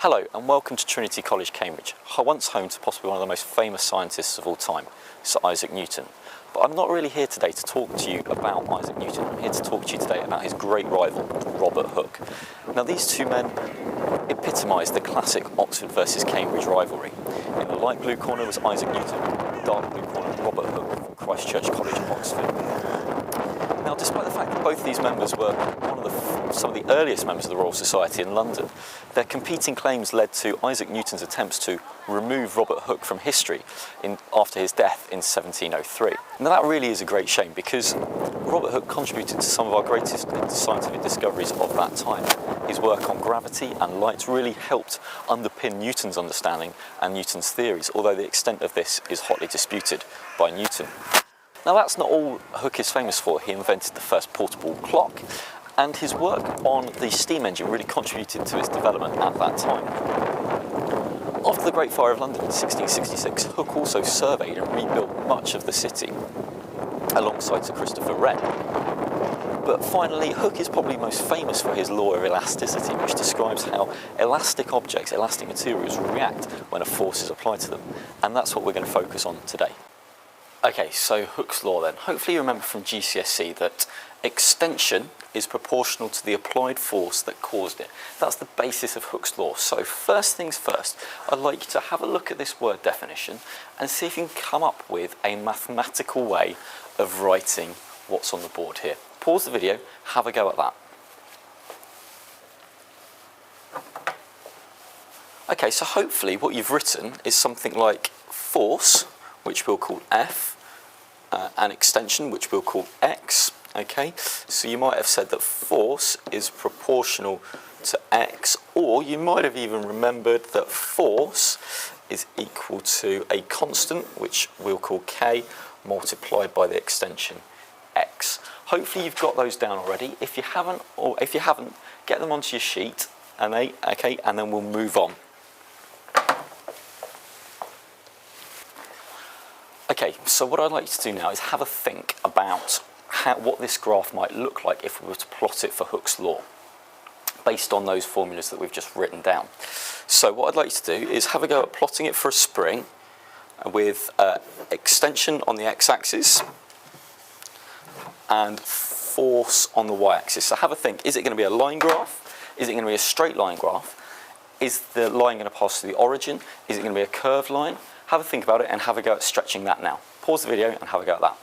Hello and welcome to Trinity College, Cambridge, once home to possibly one of the most famous scientists of all time, Sir Isaac Newton. But I'm not really here today to talk to you about Isaac Newton. I'm here to talk to you today about his great rival, Robert Hooke. Now these two men epitomise the classic Oxford versus Cambridge rivalry. In the light blue corner was Isaac Newton, in the dark blue corner Robert Hooke from Christ Church College, Oxford. Now, despite the fact that both these members were some of the earliest members of the Royal Society in London, their competing claims led to Isaac Newton's attempts to remove Robert Hooke from history after his death in 1703. Now, that really is a great shame because Robert Hooke contributed to some of our greatest scientific discoveries of that time. His work on gravity and light really helped underpin Newton's understanding and Newton's theories, although the extent of this is hotly disputed by Newton. Now that's not all Hooke is famous for. He invented the first portable clock, and his work on the steam engine really contributed to its development at that time. After the Great Fire of London in 1666, Hooke also surveyed and rebuilt much of the city alongside Sir Christopher Wren. But finally, Hooke is probably most famous for his law of elasticity, which describes how elastic objects, elastic materials, react when a force is applied to them. And that's what we're going to focus on today. Okay, so Hooke's law then. Hopefully you remember from GCSE that extension is proportional to the applied force that caused it. That's the basis of Hooke's law. So first things first, I'd like you to have a look at this word definition and see if you can come up with a mathematical way of writing what's on the board here. Pause the video, have a go at that. Okay, so hopefully what you've written is something like force, which we'll call F, and extension, which we'll call X. Okay, so you might have said that force is proportional to X, or you might have even remembered that force is equal to a constant, which we'll call K, multiplied by the extension X. Hopefully you've got those down already. If you haven't, get them onto your sheet, and then we'll move on. Okay, so what I'd like you to do now is have a think about what this graph might look like if we were to plot it for Hooke's law, based on those formulas that we've just written down. So what I'd like you to do is have a go at plotting it for a spring with extension on the x-axis and force on the y-axis. So have a think, is it going to be a line graph? Is it going to be a straight line graph? Is the line going to pass through the origin? Is it going to be a curved line? Have a think about it and have a go at stretching that now. Pause the video and have a go at that.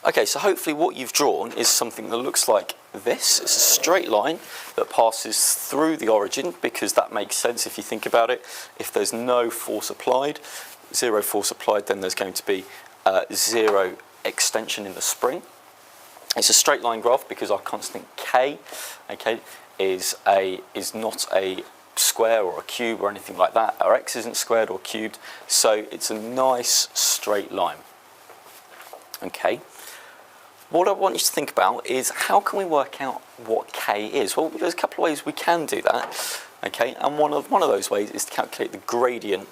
Okay, so hopefully what you've drawn is something that looks like this. It's a straight line that passes through the origin, because that makes sense if you think about it. If there's no force applied, zero force applied, then there's going to be zero extension in the spring. It's a straight line graph because our constant K, okay, is not a square or a cube or anything like that. Our X isn't squared or cubed, so it's a nice straight line. Okay. What I want you to think about is how can we work out what K is? Well, there's a couple of ways we can do that. Okay, and one of those ways is to calculate the gradient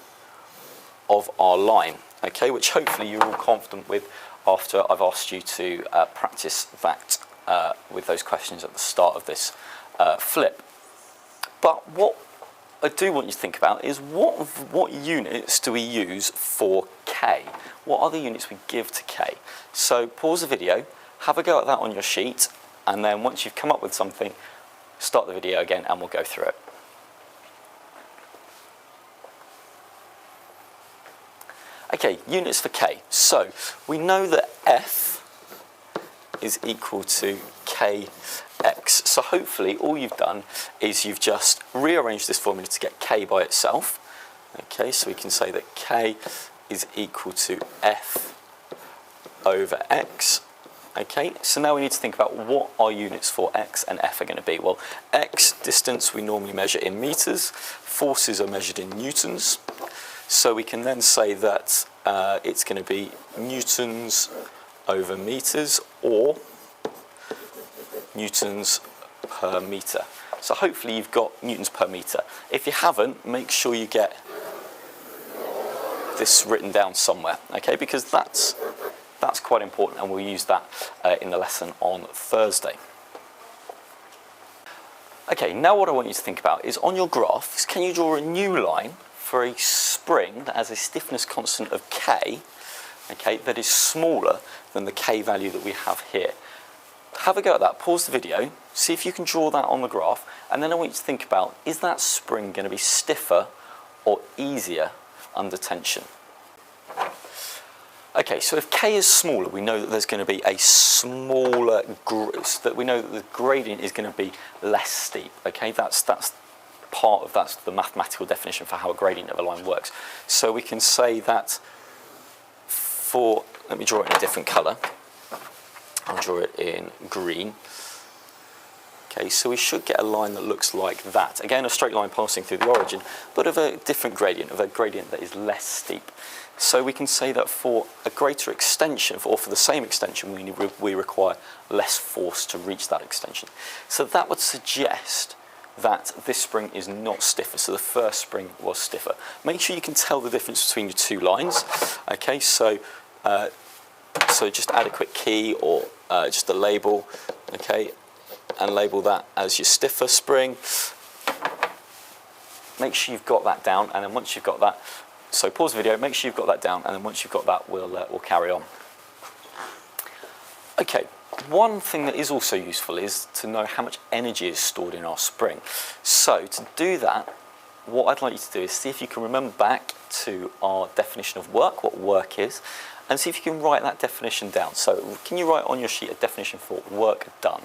of our line. Okay, which hopefully you're all confident with after I've asked you to practice that with those questions at the start of this flip. But what I do want you to think about is what units do we use for K? What are the units we give to K? So pause the video, have a go at that on your sheet, and then once you've come up with something, start the video again and we'll go through it. Okay, units for K. So we know that F is equal to Kx. So hopefully all you've done is you've just rearranged this formula to get K by itself. Okay, so we can say that K is equal to F over X. Okay, so now we need to think about what our units for X and F are going to be. Well, X, distance, we normally measure in meters. Forces are measured in newtons. So we can then say that it's going to be newtons over meters, or newtons per meter. So hopefully you've got newtons per meter. If you haven't, make sure you get this written down somewhere, okay, because that's quite important, and we'll use that in the lesson on Thursday. Okay, now what I want you to think about is on your graph, is can you draw a new line for a spring that has a stiffness constant of K, okay, that is smaller than the K value that we have here. Have a go at that, pause the video, see if you can draw that on the graph, and then I want you to think about, is that spring going to be stiffer or easier under tension? Okay, so if K is smaller, we know that there's going to be a smaller, that we know that the gradient is going to be less steep, okay, that's the mathematical definition for how a gradient of a line works. So we can say that let me draw it in a different colour. I'll draw it in green. Okay, so we should get a line that looks like that. Again, a straight line passing through the origin, but of a different gradient, of a gradient that is less steep. So we can say that for a greater extension, or for the same extension, we require less force to reach that extension. So that would suggest that this spring is not stiffer, so the first spring was stiffer. Make sure you can tell the difference between your two lines. Okay, so just add a quick key or just a label, okay, and label that as your stiffer spring. Make sure you've got that down, and then once you've got that, so pause the video, make sure you've got that down, and then once you've got that, we'll carry on. Okay, one thing that is also useful is to know how much energy is stored in our spring. So to do that, what I'd like you to do is see if you can remember back to our definition of work, what work is, and see if you can write that definition down. So can you write on your sheet a definition for work done?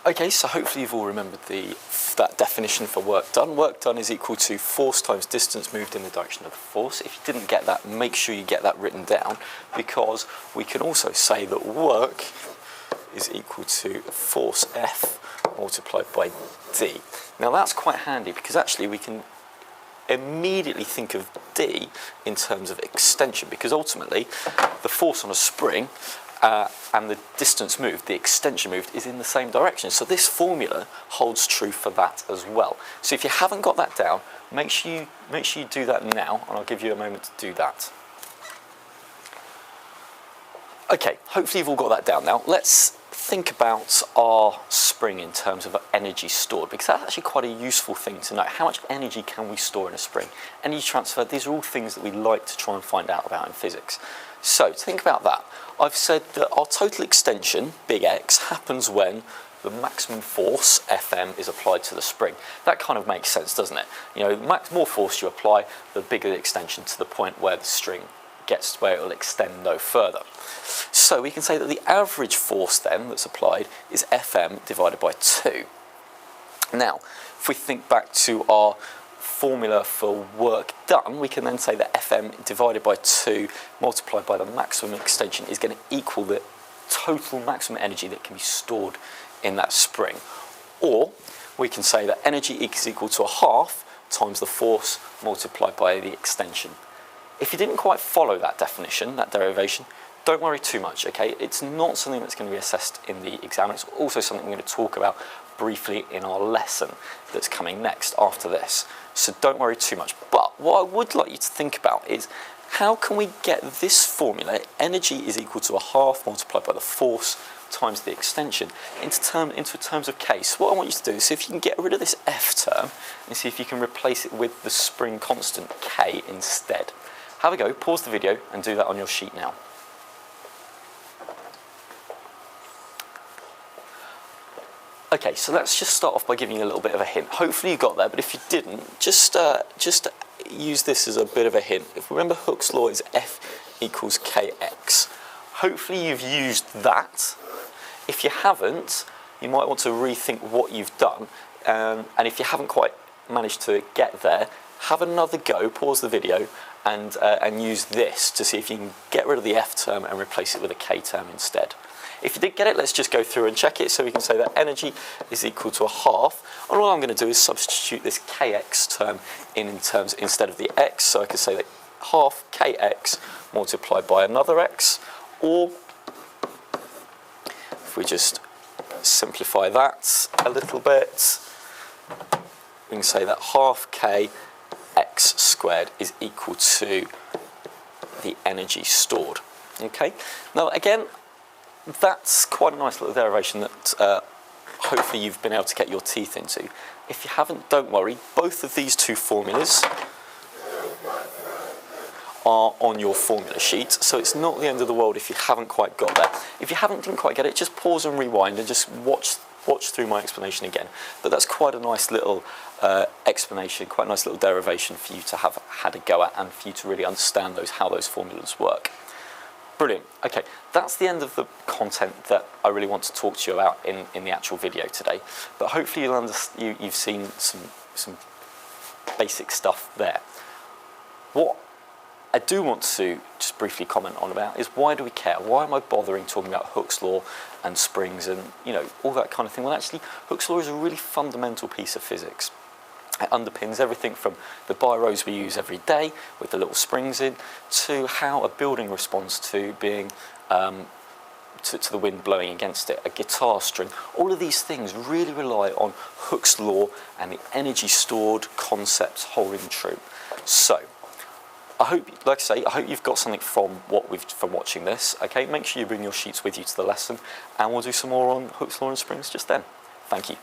Okay, so hopefully you've all remembered that definition for work done. Work done is equal to force times distance moved in the direction of the force. If you didn't get that, make sure you get that written down, because we can also say that work is equal to force F multiplied by D. Now that's quite handy, because actually we can immediately think of D in terms of extension, because ultimately the force on a spring and the distance moved, the extension moved, is in the same direction. So this formula holds true for that as well. So if you haven't got that down, make sure you do that now, and I'll give you a moment to do that. Okay, hopefully you've all got that down now. Let's think about our spring in terms of energy stored, because that's actually quite a useful thing to know. How much energy can we store in a spring? Energy transfer, these are all things that we like to try and find out about in physics. So to think about that, I've said that our total extension, big X, happens when the maximum force, Fm, is applied to the spring. That kind of makes sense, doesn't it? You know, more force you apply, the bigger the extension, to the point where the string gets where it will extend no further. So we can say that the average force then that's applied is Fm divided by 2. Now, if we think back to our formula for work done, we can then say that Fm divided by 2 multiplied by the maximum extension is going to equal the total maximum energy that can be stored in that spring. Or we can say that energy is equal to a half times the force multiplied by the extension. If you didn't quite follow that definition, that derivation, don't worry too much, okay? It's not something that's going to be assessed in the exam. It's also something we're going to talk about briefly in our lesson that's coming next after this. So don't worry too much. But what I would like you to think about is, how can we get this formula, energy is equal to a half multiplied by the force times the extension, into terms of K? So what I want you to do is see if you can get rid of this F term and see if you can replace it with the spring constant K instead. Have a go, pause the video and do that on your sheet now. Okay, so let's just start off by giving you a little bit of a hint. Hopefully you got there, but if you didn't, just use this as a bit of a hint. If we remember Hooke's law is F equals Kx. Hopefully you've used that. If you haven't, you might want to rethink what you've done, and if you haven't quite managed to get there, have another go, pause the video, and use this to see if you can get rid of the F term and replace it with a K term instead. If you did get it, let's just go through and check it. So we can say that energy is equal to a half, and all I'm going to do is substitute this Kx term in terms instead of the x. So I could say that half Kx multiplied by another x, or if we just simplify that a little bit, we can say that half Kx squared is equal to the energy stored. Okay. Now again, that's quite a nice little derivation that hopefully you've been able to get your teeth into. If you haven't, don't worry, both of these two formulas are on your formula sheet, so it's not the end of the world if you haven't quite got there. If you didn't quite get it, just pause and rewind and just watch through my explanation again. But that's quite a nice little explanation, quite a nice little derivation for you to have had a go at and for you to really understand how those formulas work. Brilliant. Okay, that's the end of the content that I really want to talk to you about in the actual video today. But hopefully you've seen some basic stuff there. What I do want to just briefly comment on about is, why do we care? Why am I bothering talking about Hooke's law and springs and all that kind of thing? Well, actually, Hooke's law is a really fundamental piece of physics. It underpins everything from the biros we use every day with the little springs in, to how a building responds to being to the wind blowing against it, a guitar string. All of these things really rely on Hooke's law and the energy stored concepts holding true. So, I hope you've got something from watching this. Okay, make sure you bring your sheets with you to the lesson, and we'll do some more on Hooke's law and springs just then. Thank you.